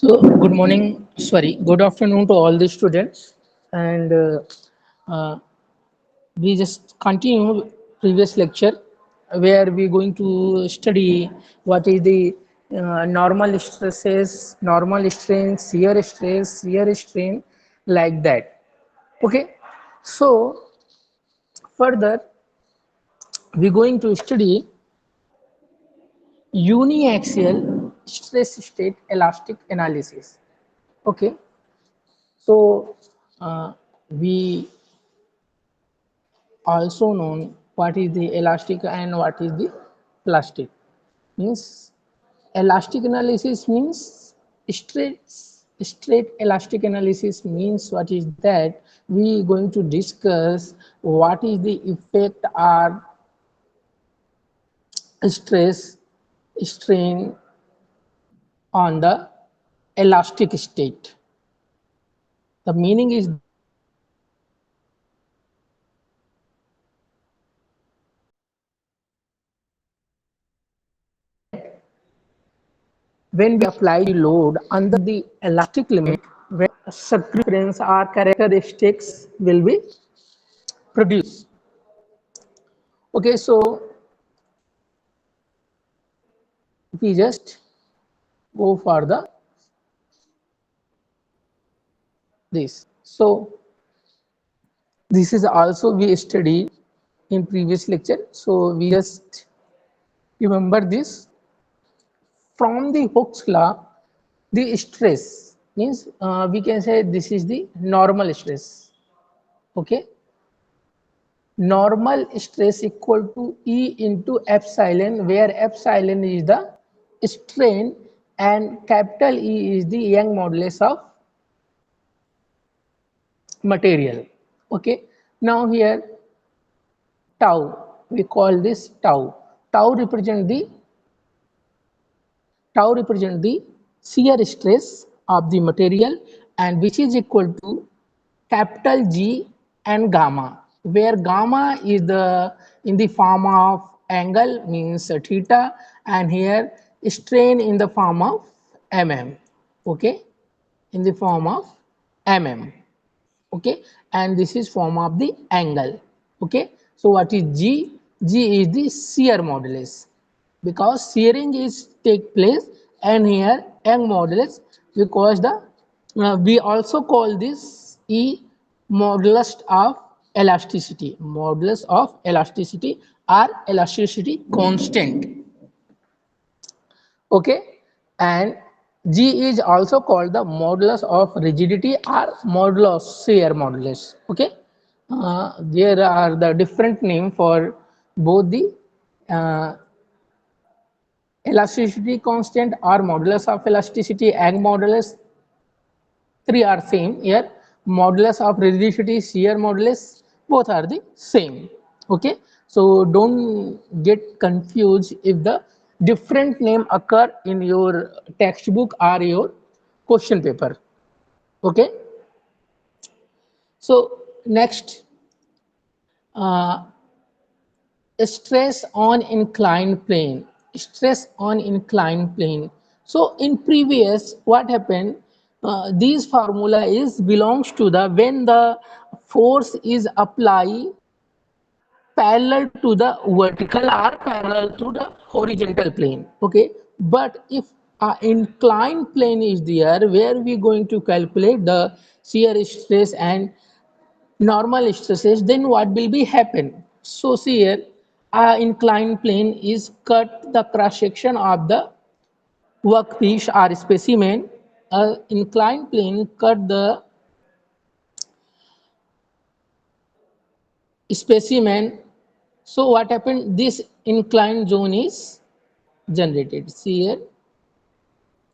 So, good morning, sorry, good afternoon to all the students. And uh, we just continue previous lecture where we going to study what is the normal stresses, normal strain, shear strain, like that. Okay. So, further, we going to study uniaxial stress state elastic analysis. Okay. So, we also known what is the elastic and what is the plastic. Means elastic analysis means straight straight elastic analysis means what is that we going to discuss what is the effect or stress strain on the elastic state. The meaning is that when we apply the load under the elastic limit, when circumference or characteristics will be produced. Okay, so we just go for the this. So this is also we studied in previous lecture. So we just remember this from the Hooke's law. The stress means we can say this is the normal stress. Okay, normal stress equal to E into epsilon, where epsilon is the strain and capital E is the Young modulus of material. Okay, now here tau, we call this tau. Tau represent the shear stress of the material, and which is equal to capital G and gamma, where gamma is the in the form of angle means theta, and here strain in the form of mm. Okay, in the form of mm. Okay, and this is form of the angle. Okay, so what is G? G is the shear modulus, because shearing is take place, and here Young modulus, because the we also call this E modulus of elasticity, or elasticity constant. Okay, and G is also called the modulus of rigidity or modulus shear modulus. Okay, there are the different name for both the uh, elasticity constant or modulus of elasticity and modulus. Three are same here. Modulus of rigidity, shear modulus, both are the same. Okay, so don't get confused if the different name occur in your textbook or your question paper. Okay, so next, uh, stress on inclined plane. Stress on inclined plane. So in previous, what happened, these formula is belongs to the when the force is applied parallel to the vertical or parallel to the horizontal plane. Okay, but if a inclined plane is there, where we going to calculate the shear stress and normal stresses, then what will be happen? So see here, a inclined plane is cut the cross section of the workpiece or specimen. A inclined plane cut the specimen. So what happened? This inclined zone is generated. See here.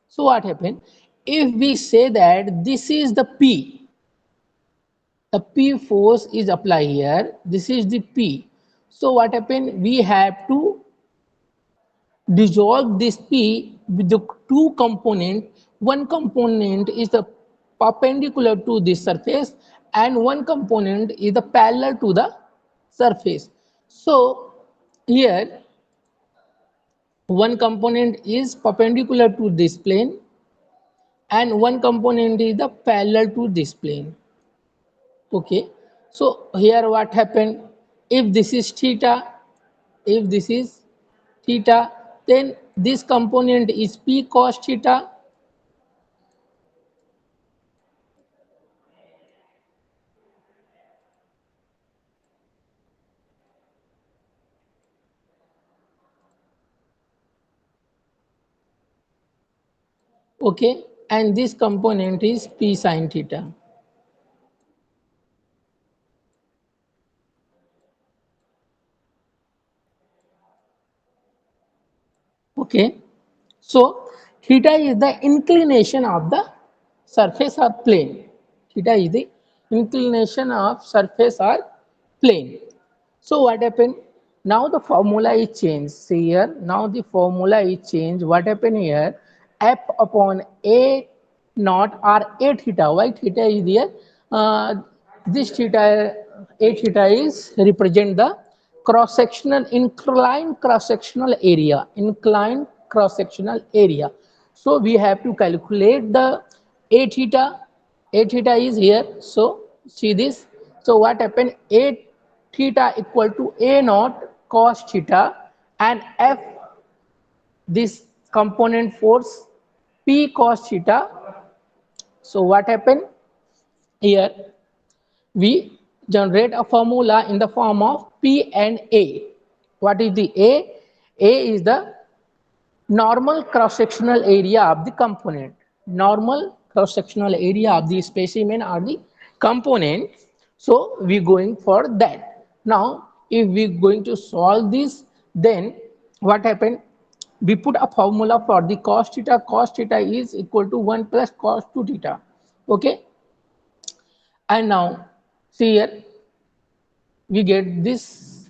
So what happened? If we say that this is the P force is applied here. This is the P. So what happened? We have to dissolve this P with the two component. One component is the perpendicular to this surface, and one component is the parallel to the surface. So here one component is perpendicular to this plane, and one component is the parallel to this plane. Okay, so here what happened, if this is theta, if this is theta, then this component is p cos theta. Okay, and this component is p sin theta. Okay, so theta is the inclination of the surface or plane. Theta is the inclination of surface or plane. So what happened? Now the formula is changed. See here, now the formula is changed. What happened here? F upon A naught or A theta. Why theta is here? This theta, A theta is represent the cross-sectional, inclined cross-sectional area. Inclined cross-sectional area. So we have to calculate the A theta. A theta is here. So see this. So what happened? A theta equal to A naught cos theta and F, this component force P cos theta. So what happened here? We generate a formula in the form of P and A. What is the A? A is the normal cross-sectional area of the component. Normal cross-sectional area of the specimen or the component. So we're going for that. Now, if we're going to solve this, then what happened? We put a formula for the cos theta. Cos theta is equal to 1 plus cos 2 theta. Okay. And now, see here, we get this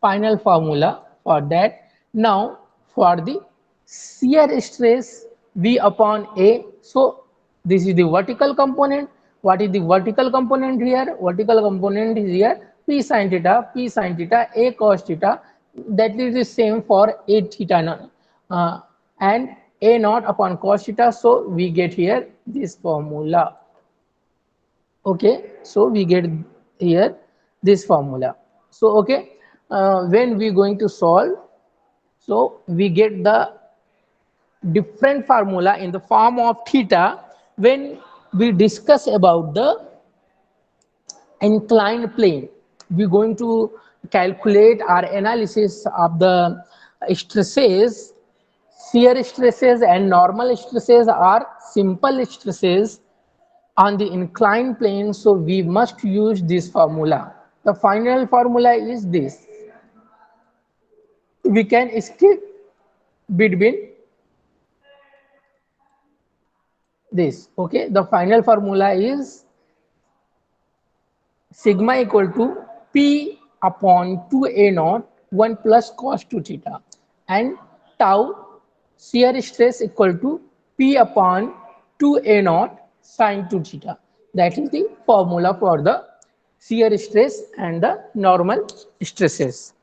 final formula for that. Now for the shear stress V upon A. So this is the vertical component. What is the vertical component here? Vertical component is here P sin theta, P sin theta, A cos theta. That is the same for A theta and A naught upon cos theta. So we get here this formula. Okay, so we get here this formula. So okay, when we going to solve, so we get the different formula in the form of theta when we discuss about the inclined plane. We're going to calculate our analysis of the stresses. Shear stresses and normal stresses are simple stresses on the inclined plane, so we must use this formula. The final formula is this. We can skip between this. Okay, the final formula is sigma equal to P upon 2A naught 1 plus cos 2 theta and tau shear stress equal to P upon 2A naught sin 2 theta. That is the formula for the shear stress and the normal stresses.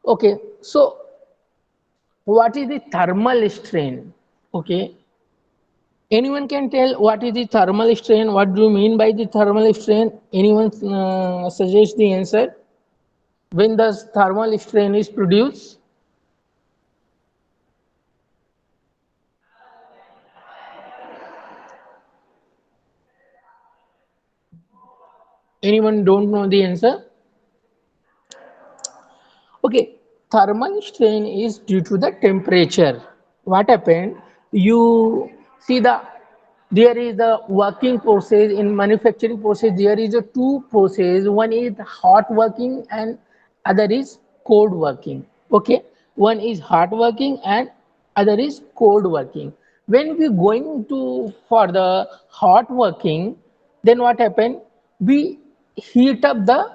Okay, so what is the thermal strain? Okay, anyone can tell what is the thermal strain? What do you mean by the thermal strain? Anyone suggest the answer? When the thermal strain is produced? Anyone don't know the answer? Okay, thermal strain is due to the temperature. What happened? You see there is the working process in manufacturing process. There is a two process. One is hot working and other is cold working. Okay, one is hot working and other is cold working. When we going to for the hot working, then what happened? We heat up the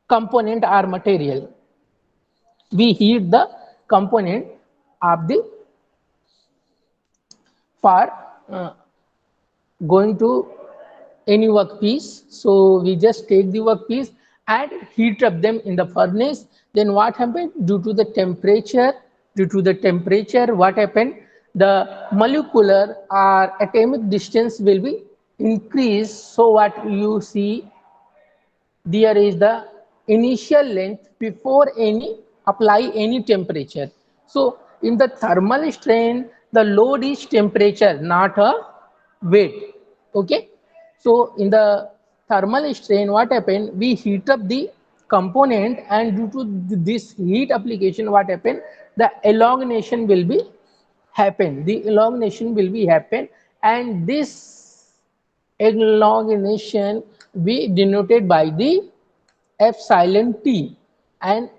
component or material. We heat the component of the for uh, going to any workpiece. So we just take the workpiece and heat up them in the furnace. Then what happened? Due to the temperature, what happened? the molecular or atomic distance will be increased. So what you see, there is the initial length before any apply any temperature. So in the thermal strain, the load is temperature, not a weight. Okay. So in the thermal strain, what happened? We heat up the component, and due to this heat application, what happened? The elongation will be happen. The elongation will be happen, and this elongation we denoted by the epsilon t, and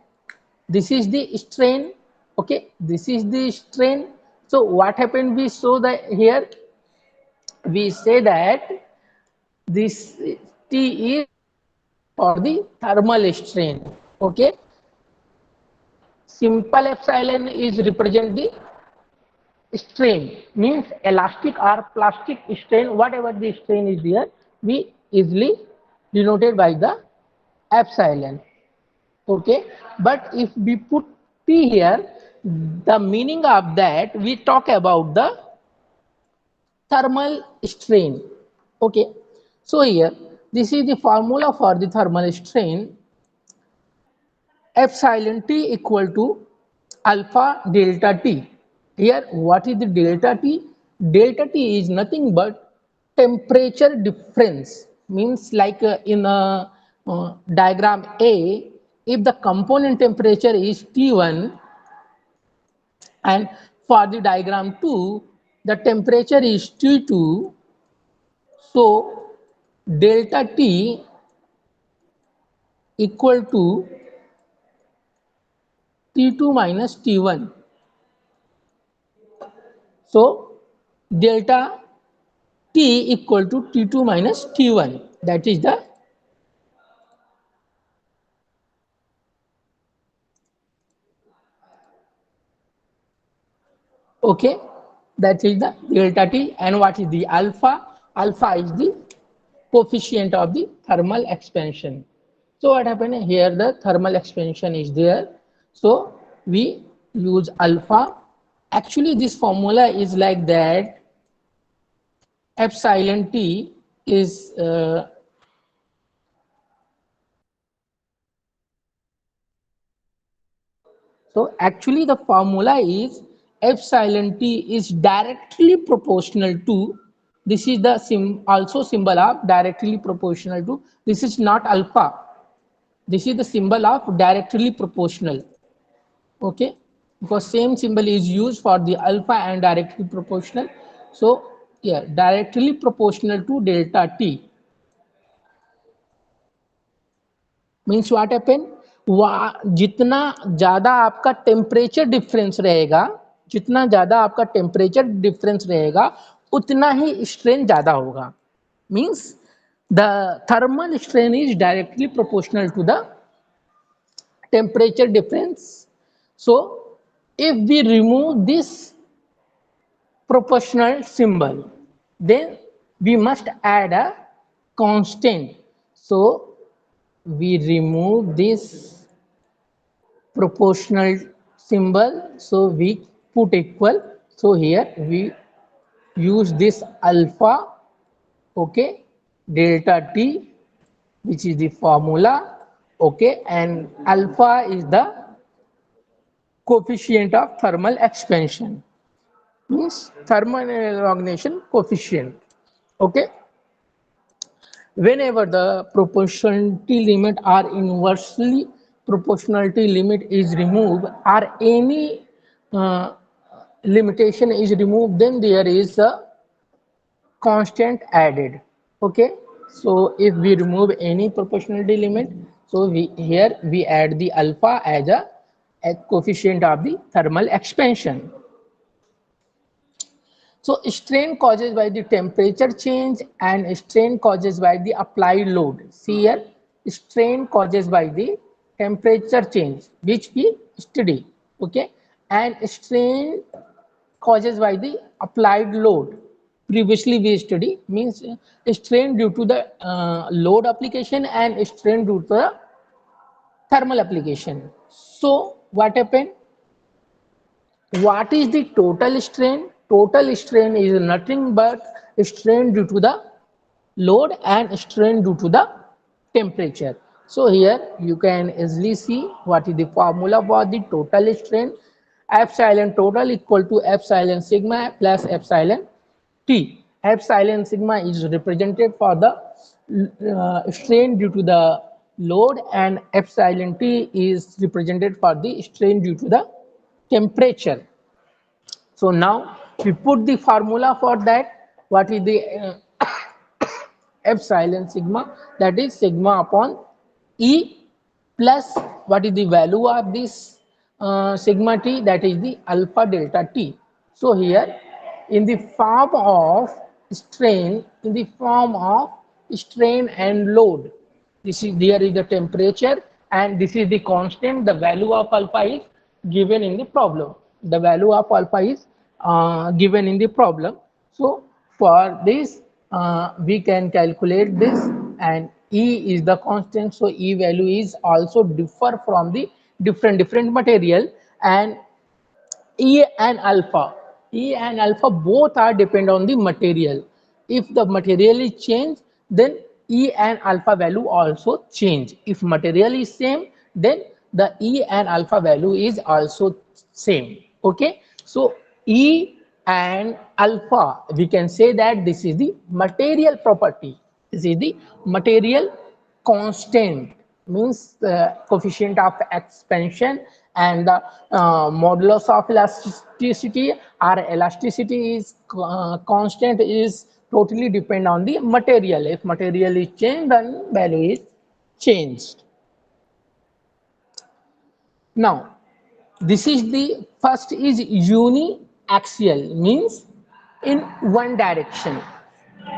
this is the strain. Okay, this is the strain. So what happened, we saw that here we say that this t is for the thermal strain. Okay, simple epsilon is represent the strain, means elastic or plastic strain, whatever the strain is there, we easily denoted by the epsilon. Okay, but if we put t here, the meaning of that, we talk about the thermal strain. Okay, so here this is the formula for the thermal strain. Epsilon t equal to alpha delta t. Here what is the delta t? Delta t is nothing but temperature difference, means like in a diagram A, if the component temperature is T1, and for the diagram 2 the temperature is T2, so delta T equal to T2 minus T1. So delta T equal to T2 minus T1. That is the okay. That is the delta T, and what is the alpha? Alpha is the coefficient of the thermal expansion. So what happened here? The thermal expansion is there. So we use alpha. Actually, this formula is like that. Epsilon T is so actually the formula is epsilon T is directly proportional to, this is the also symbol of directly proportional to, this is not alpha, this is the symbol of directly proportional. Okay, because same symbol is used for the alpha and directly proportional. So yeah, directly proportional to delta T. Means what happen, जितना ज्यादा आपका temperature difference रहेगा, जितना ज्यादा आपका temperature difference रहेगा उतना ही strain ज्यादा होगा. Means the thermal strain is directly proportional to the temperature difference. So if we remove this proportional symbol, then we must add a constant. So we remove this proportional symbol, so we put equal. So here we use this alpha, okay, delta t, which is the formula, okay, and alpha is the coefficient of thermal expansion, means thermal elongation coefficient. Okay, whenever the proportionality limit or inversely proportionality limit is removed, or any uh, limitation is removed, then there is a constant added. Okay, so if we remove any proportionality limit, so we here we add the alpha as a coefficient of the thermal expansion. So strain causes by the temperature change and strain causes by the applied load. See here, strain causes by the temperature change, which we study, okay, and strain causes by the applied load. Previously we study, means strain due to the load application and strain due to the thermal application. So what happened? What is the total strain? total strain is nothing but strain due to the load and strain due to the temperature. So here you can easily see what is the formula for the total strain. Epsilon total equal to epsilon sigma plus epsilon T. Epsilon sigma is represented for the strain due to the load, and epsilon T is represented for the strain due to the temperature. So now we put the formula for that. What is the epsilon sigma? That is sigma upon E plus what is the value of this sigma t, that is the alpha delta t. So here in the form of strain and load, this is there is the temperature and this is the constant. The value of alpha is given in the problem. The value of alpha is given in the problem. So for this we can calculate this, and E is the constant, so E value is also differ from the different material. And E and alpha both are depend on the material. If the material is changed, then E and alpha value also change. If material is same, then the E and alpha value is also same. Okay, so E and alpha, we can say that this is the material property. This is the material constant, means the coefficient of expansion and the modulus of elasticity or elasticity is constant, is totally depend on the material. If material is changed, then value is changed. Now this is the first is uniaxial, means in one direction.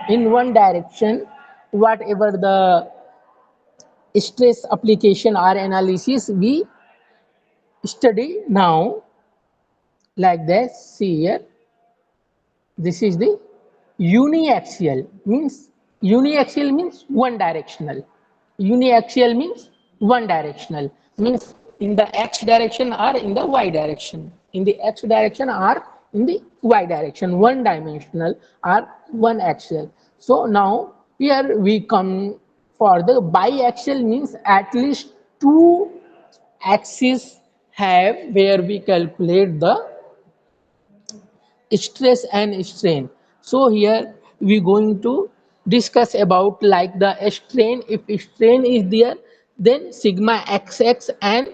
In one direction, whatever the stress application or analysis we study now, like this. See here, this is the uniaxial, means one directional. Uniaxial means one directional, means in the x direction or in the y direction. In the x direction or in the y direction, one dimensional or one axial. So now here we come for the biaxial, means at least two axes have where we calculate the stress and strain. So here we going to discuss about like the strain. If strain is there, then sigma xx and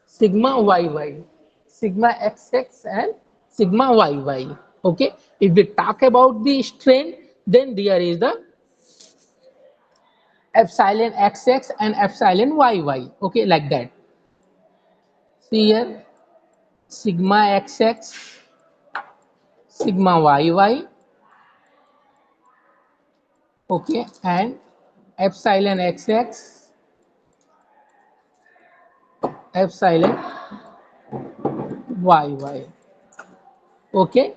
sigma yy, sigma xx and sigma yy. Okay, if we talk about the strain, then there is the epsilon xx and epsilon yy. Okay, like that. See here, sigma xx, sigma yy, okay, and epsilon xx, epsilon yy. Okay,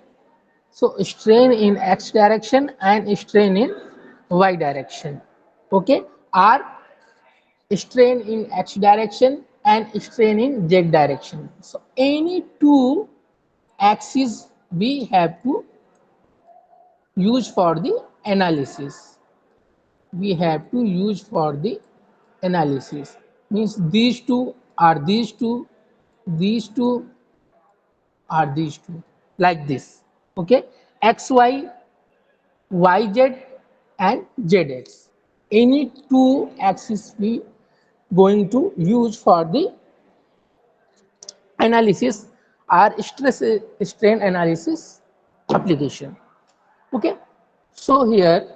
so strain in x direction and strain in y direction. Okay, or strain in x direction and strain in z direction. So any two axes we have to use for the analysis. We have to use for the analysis, means these two are these two, these two are these two, like this. Okay, xy, yz and zx, any two axes we going to use for the analysis or stress strain analysis application. Okay, so here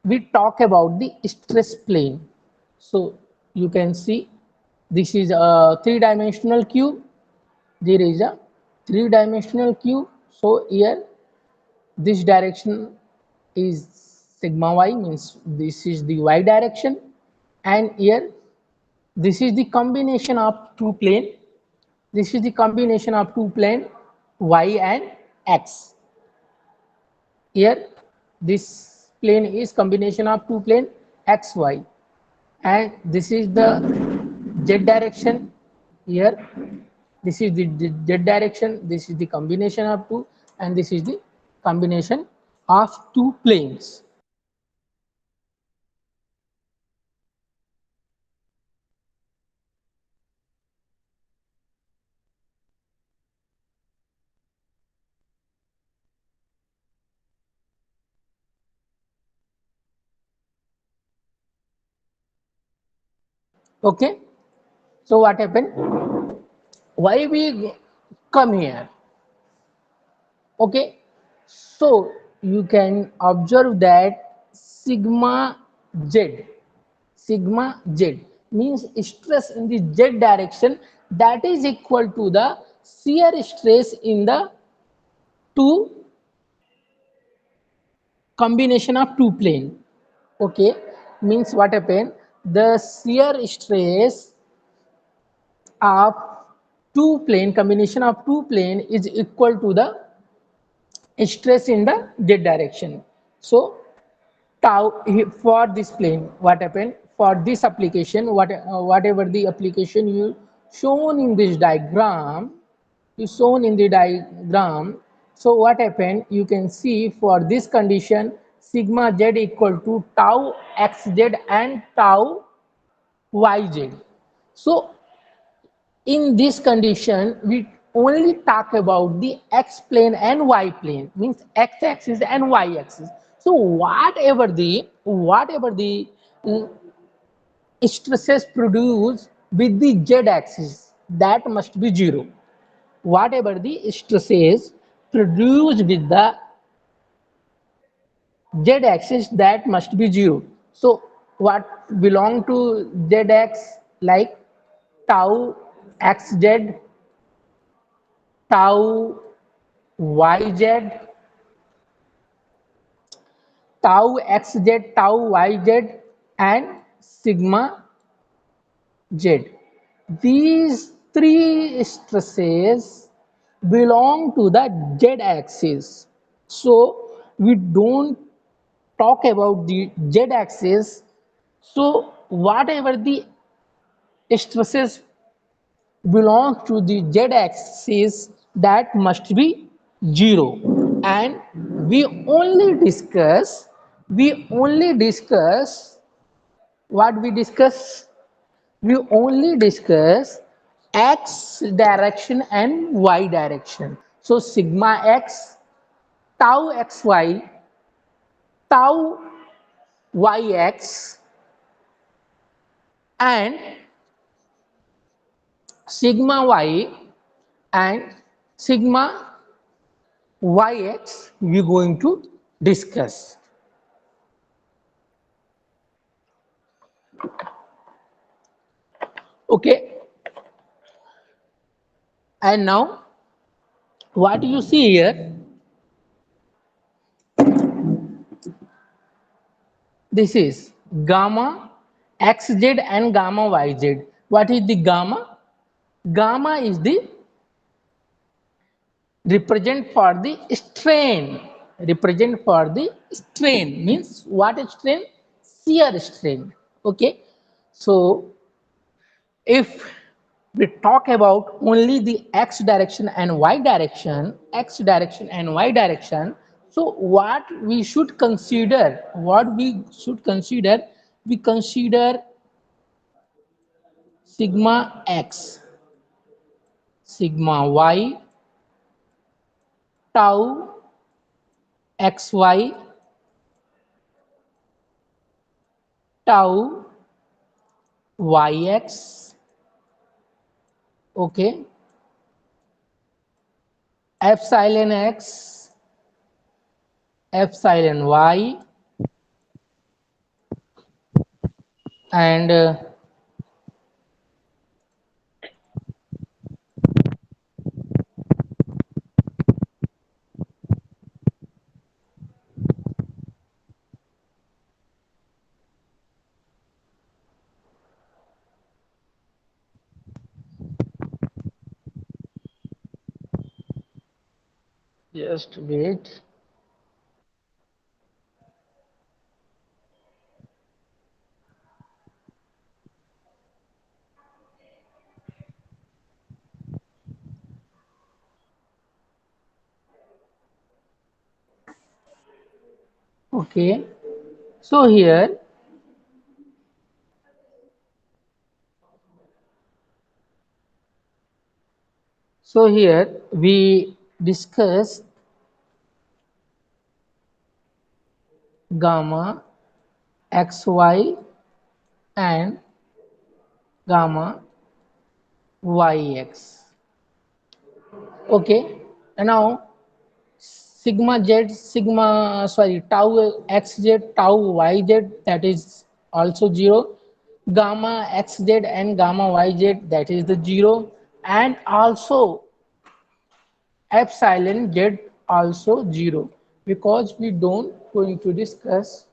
we talk about the stress plane. So you can see this is a three-dimensional cube. There is a three-dimensional cube. So here this direction is sigma y, means this is the y direction, and here this is the combination of two plane. This is the combination of two plane y and x. Here this plane is combination of two plane xy, and this is the z direction here, This is the z direction, this is the combination of two, and this is the combination of two planes. Okay, so what happened? Why we come here? Okay, so you can observe that sigma z means stress in the z direction, that is equal to the shear stress in the two combination of two plane. Okay, means what happened? The shear stress of two plane, combination of two plane, is equal to the stress in the z direction. So tau for this plane, what happened? For this application, whatever the application you shown in this diagram, so what happened? You can see for this condition, sigma z equal to tau xz and tau yz. So in this condition, we only talk about the x plane and y plane, means x axis and y axis. So whatever the stresses produced with the z axis, that must be zero. Whatever the stresses produced with the z axis, that must be zero. So what belong to zx, like tau xz, tau yz, tau xz, tau yz, and sigma z. These three stresses belong to the z axis. So we don't talk about the z axis. So whatever the stresses belong to the z axis, that must be zero. And we only discuss what we discuss. We only discuss x direction and y direction. So sigma x, tau xy, tau yx, and sigma y and sigma yx we are going to discuss. Okay, and now what you see here, this is gamma xz and gamma yz. What is the gamma? Gamma is the represent for the strain. Represent for the strain means what is strain? Shear strain. Okay, so if we talk about only the x direction and y direction, so what we should consider, we consider sigma x, sigma y, tau xy, tau yx, okay, epsilon x, epsilon y, and just wait. Okay, so here, we discuss gamma xy and gamma yx. Okay, and now sigma z, sigma, sorry, tau xz, tau yz, that is also 0. Gamma xz and gamma yz, that is the 0. And also epsilon z, also 0, because we don't going to discuss.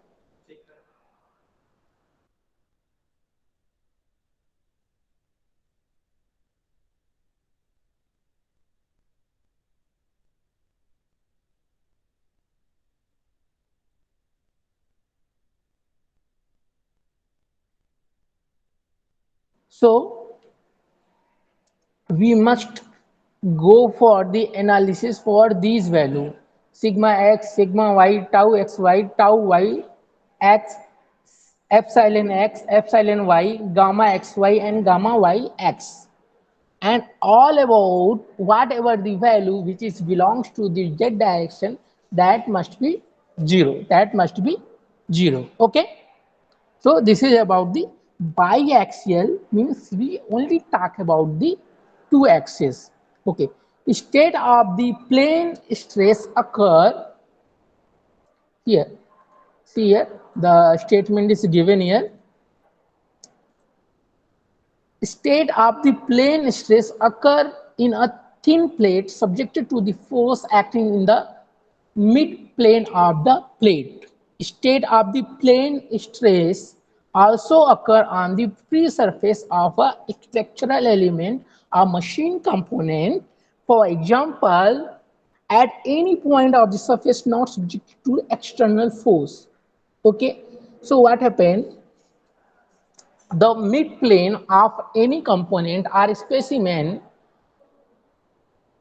So we must go for the analysis for these value: sigma x, sigma y, tau xy, tau y x, x, epsilon y, gamma xy and gamma yx, and all about whatever the value which is belongs to the z direction, that must be 0, that must be 0. Okay, so this is about the biaxial, means we only talk about the two axes. Okay. State of the plane stress occur here. See here, the statement is given here. State of the plane stress occur in a thin plate subjected to the force acting in the mid plane of the plate. State of the plane stress also occur on the free surface of a structural element or machine component. For example, at any point of the surface not subject to external force. Okay, so what happened? The mid plane of any component or specimen,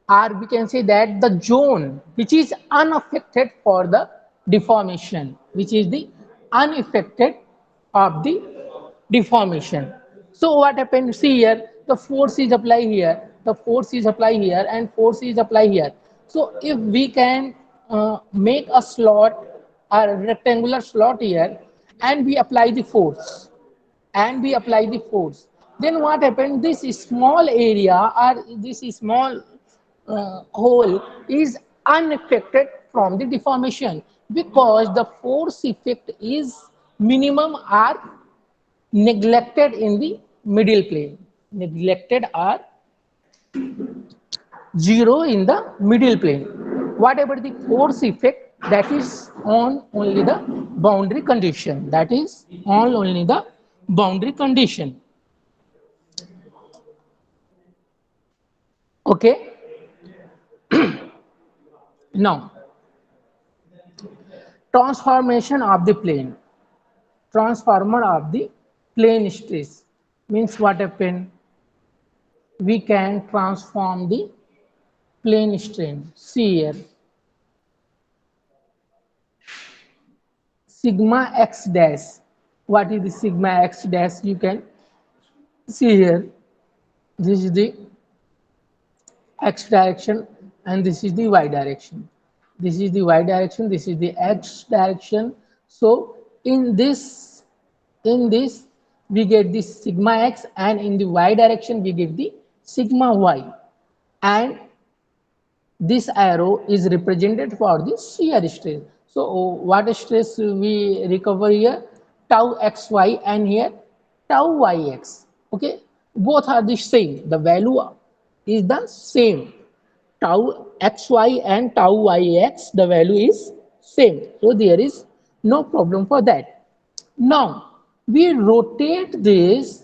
or we can say that the zone which is unaffected for the deformation, which is the unaffected of the deformation. So what happened? See here, the force is applied here, the force is applied here, and force is applied here. So if we can make a slot, a rectangular slot here, and we apply the force, and we apply the force, then what happened? This small area, or this small hole is unaffected from the deformation, because the force effect is minimum or neglected in the middle plane, neglected or 0 in the middle plane. Whatever the force effect, that is on only the boundary condition, that is on only the boundary condition. Okay, now transformation of the plane, transformer of the plane stress, means what happened? We can transform the plane strain. See here, sigma x dash. What is the sigma x dash? You can see here. This is the x direction and this is the y direction. This is the y direction, this is the x direction. So in this we get this sigma x, and in the y direction we get the sigma y, and this arrow is represented for the shear stress. So what stress we recover here? Tau xy, and here tau yx. Okay, both are the same. The value is the same. Tau xy and tau yx, the value is same. So there is no problem for that. Now we rotate this,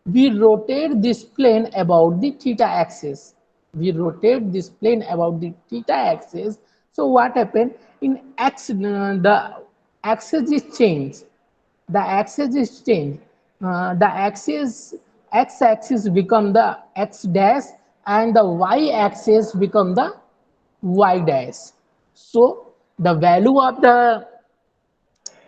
we rotate this plane about the theta axis. We rotate this plane about the theta axis. So what happened? In x, the axis is changed. The axis is changed. The axis, x axis become the x dash, and the y axis become the y dash. So the value of the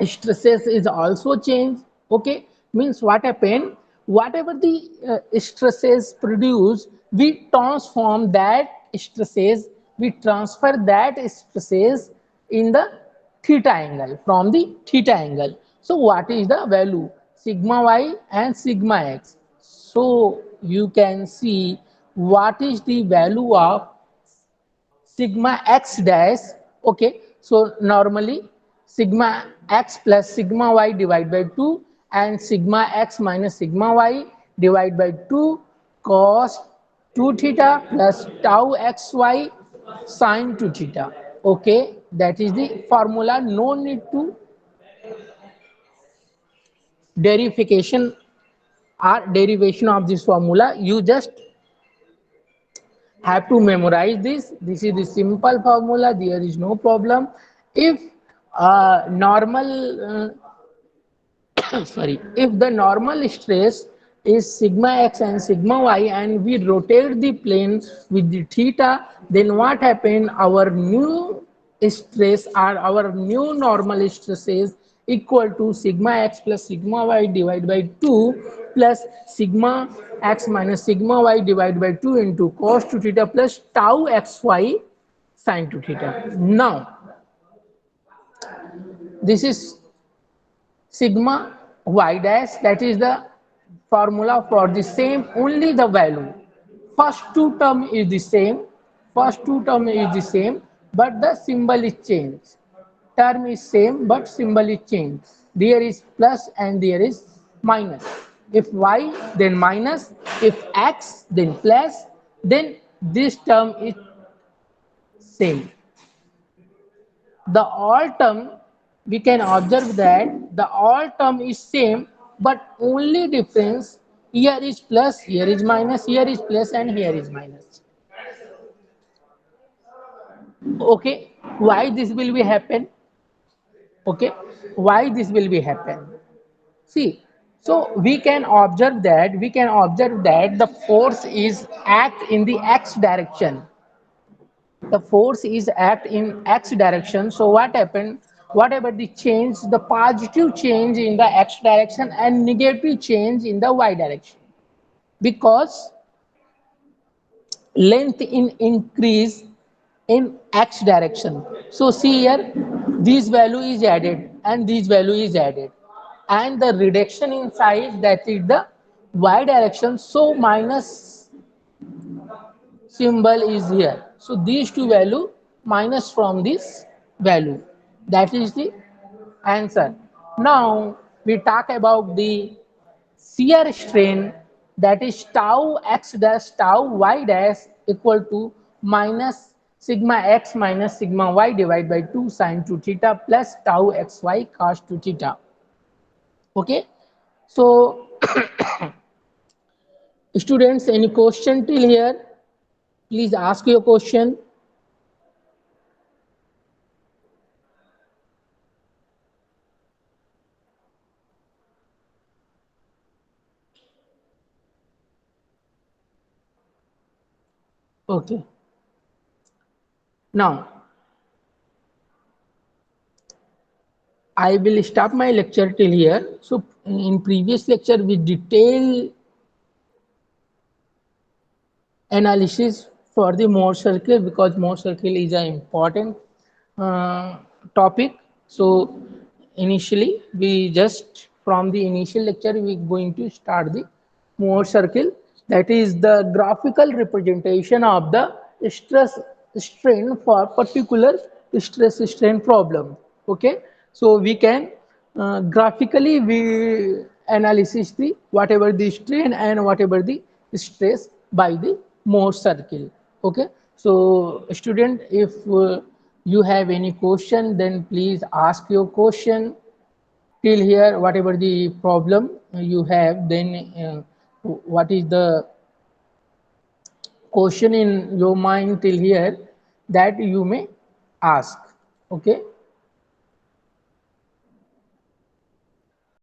stresses is also changed. Okay, means what happened, whatever the stresses produce, we transform that stresses, we transfer that stresses in the theta angle, from the theta angle. So what is the value, sigma y and sigma x? So you can see what is the value of sigma x dash. Okay, so normally sigma x plus sigma y divided by 2 and sigma x minus sigma y divided by 2 cos 2 theta plus tau xy sin 2 theta. Okay, that is the formula, no need to derivacation or derivation of this formula, you just have to memorize this. This is the simple formula, there is no problem. If normal sorry, if the normal stress is sigma x and sigma y and we rotate the plane with the theta, then what happened, our new stress or our new normal stress is equal to sigma x plus sigma y divided by 2 plus sigma x minus sigma y divided by 2 into cos 2 theta plus tau xy sin 2 theta. Now this is sigma y dash, that is the formula for the same, only the value, first two term is the same, first two term is the same, but the symbol is changed, term is same but symbol is changed, there is plus and there is minus, if y then minus, if x then plus, then this term is same. The all term, we can observe that the all term is same, but only difference, here is plus, here is minus, here is plus and here is minus. Okay, why this will be happen? Okay, why this will be happen? See, so we can observe that the force is act in the x direction, the force is act in x direction. So what happened, whatever the change, the positive change in the x direction and negative change in the y direction, because length in increase in x direction. So see here, this value is added and this value is added, and the reduction in size, that is the y direction, so minus symbol is here. So these two value minus from this value. That is the answer. Now we talk about the shear strain, that is tau x dash tau y dash equal to minus sigma x minus sigma y divided by 2 sin 2 theta plus tau xy cos 2 theta. Okay. So students, any question till here? Please ask your question. Okay. Now, I will stop my lecture till here. So, in previous lecture, we detail analysis for the Mohr circle, because Mohr circle is an important uh, topic. So, initially, we just from the initial lecture, we are going to start the Mohr circle. That is the graphical representation of the stress strain for particular stress strain problem. Okay, so we can graphically we analysis the whatever the strain and whatever the stress by the Mohr circle. Okay, so student, if you have any question, then please ask your question till here. Whatever the problem you have, then what is the question in your mind till here, that you may ask. Okay.